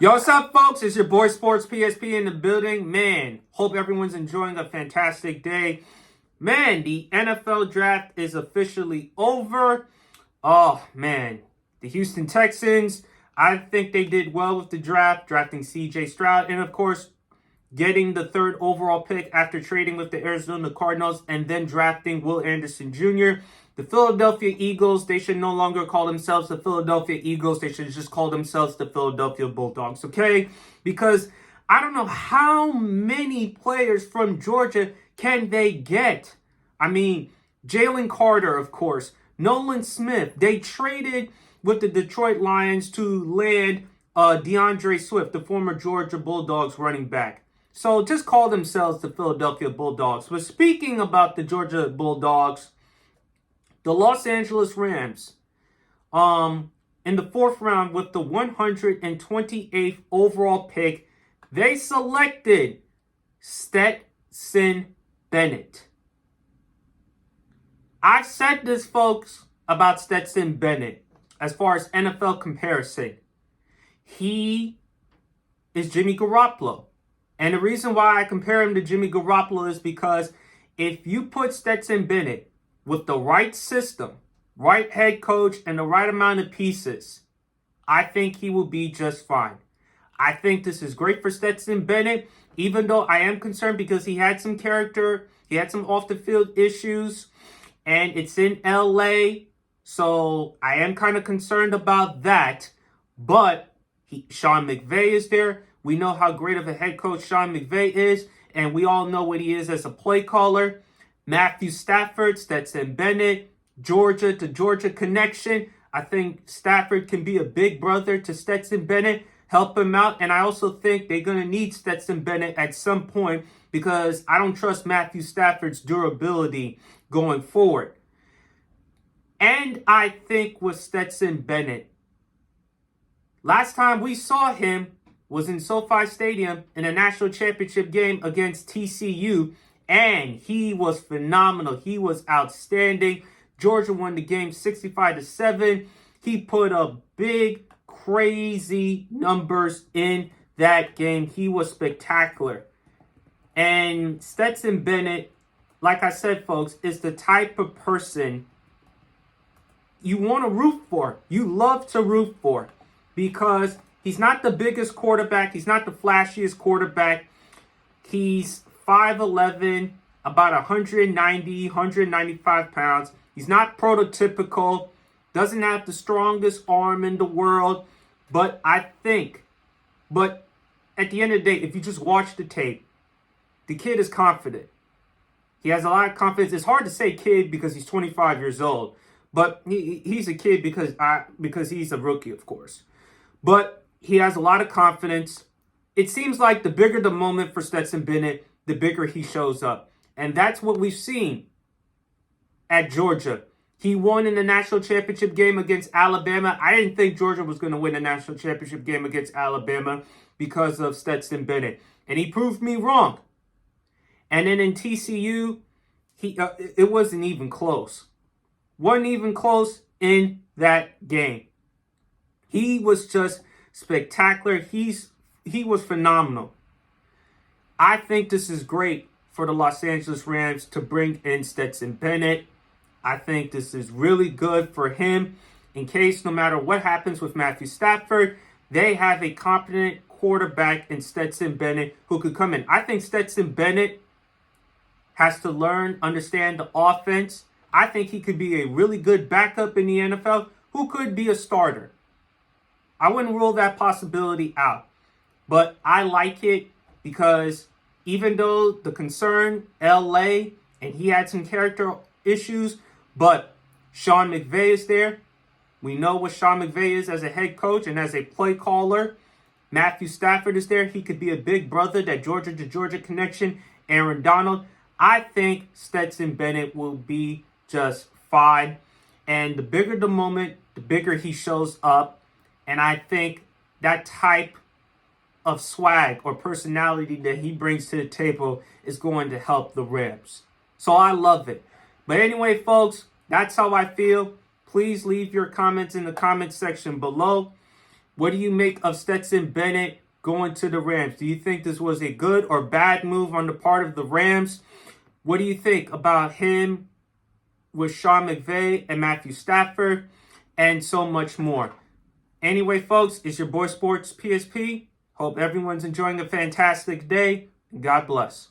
Yo, what's up, folks? It's your boy Sports PSP in the building. Man, hope everyone's enjoying a fantastic day. Man, the NFL draft is officially over. Oh, man. The Houston Texans, I think they did well with the draft, drafting CJ Stroud, and of course, getting the third overall pick after trading with the Arizona Cardinals and then drafting Will Anderson Jr. The Philadelphia Eagles, they should no longer call themselves the Philadelphia Eagles. They should just call themselves the Philadelphia Bulldogs, okay? Because I don't know how many players from Georgia can they get. I mean, Jalen Carter, of course, Nolan Smith. They traded with the Detroit Lions to land DeAndre Swift, the former Georgia Bulldogs running back. So just call themselves the Philadelphia Bulldogs. But speaking about the Georgia Bulldogs, the Los Angeles Rams, in the fourth round with the 128th overall pick, they selected Stetson Bennett. I've said this, folks, about Stetson Bennett as far as NFL comparison. He is Jimmy Garoppolo. And the reason why I compare him to Jimmy Garoppolo is because if you put Stetson Bennett with the right system, right head coach, and the right amount of pieces, I think he will be just fine. I think this is great for Stetson Bennett, even though I am concerned because he had some off the field issues, and it's in LA, so I am kind of concerned about that. But Sean McVay is there. We know how great of a head coach Sean McVay is, and we all know what he is as a play caller. Matthew Stafford, Stetson Bennett, Georgia to Georgia connection. I think Stafford can be a big brother to Stetson Bennett, help him out. And I also think they're going to need Stetson Bennett at some point because I don't trust Matthew Stafford's durability going forward. And I think with Stetson Bennett, last time we saw him was in SoFi Stadium in a national championship game against TCU, and he was phenomenal. He was outstanding. Georgia won the game 65-7. He put up big, crazy numbers in that game. He was spectacular. And Stetson Bennett, like I said, folks, is the type of person you want to root for. You love to root for because he's not the biggest quarterback. He's not the flashiest quarterback. He's 5'11", about 190, 195 pounds. He's not prototypical. Doesn't have the strongest arm in the world. But at the end of the day, if you just watch the tape, the kid is confident. He has a lot of confidence. It's hard to say kid because he's 25 years old. But he's a kid because he's a rookie, of course. But he has a lot of confidence. It seems like the bigger the moment for Stetson Bennett, the bigger he shows up. And that's what we've seen at Georgia. He won in the national championship game against Alabama. I didn't think Georgia was going to win a national championship game against Alabama because of Stetson Bennett. And he proved me wrong. And then in TCU, it wasn't even close. Wasn't even close in that game. He was just spectacular. He was phenomenal. I think this is great for the Los Angeles Rams to bring in Stetson Bennett. I think this is really good for him in case no matter what happens with Matthew Stafford, they have a competent quarterback in Stetson Bennett who could come in. I think Stetson Bennett has to understand the offense. I think he could be a really good backup in the NFL who could be a starter. I wouldn't rule that possibility out. But I like it because even though the concern, LA, and he had some character issues, but Sean McVay is there. We know what Sean McVay is as a head coach and as a play caller. Matthew Stafford is there. He could be a big brother, that Georgia to Georgia connection. Aaron Donald. I think Stetson Bennett will be just fine. And the bigger the moment, the bigger he shows up. And I think that type of swag or personality that he brings to the table is going to help the Rams. So I love it. But anyway, folks, that's how I feel. Please leave your comments in the comment section below. What do you make of Stetson Bennett going to the Rams? Do you think this was a good or bad move on the part of the Rams? What do you think about him with Sean McVay and Matthew Stafford and so much more? Anyway, folks, it's your boy Sports PSP. Hope everyone's enjoying a fantastic day. God bless.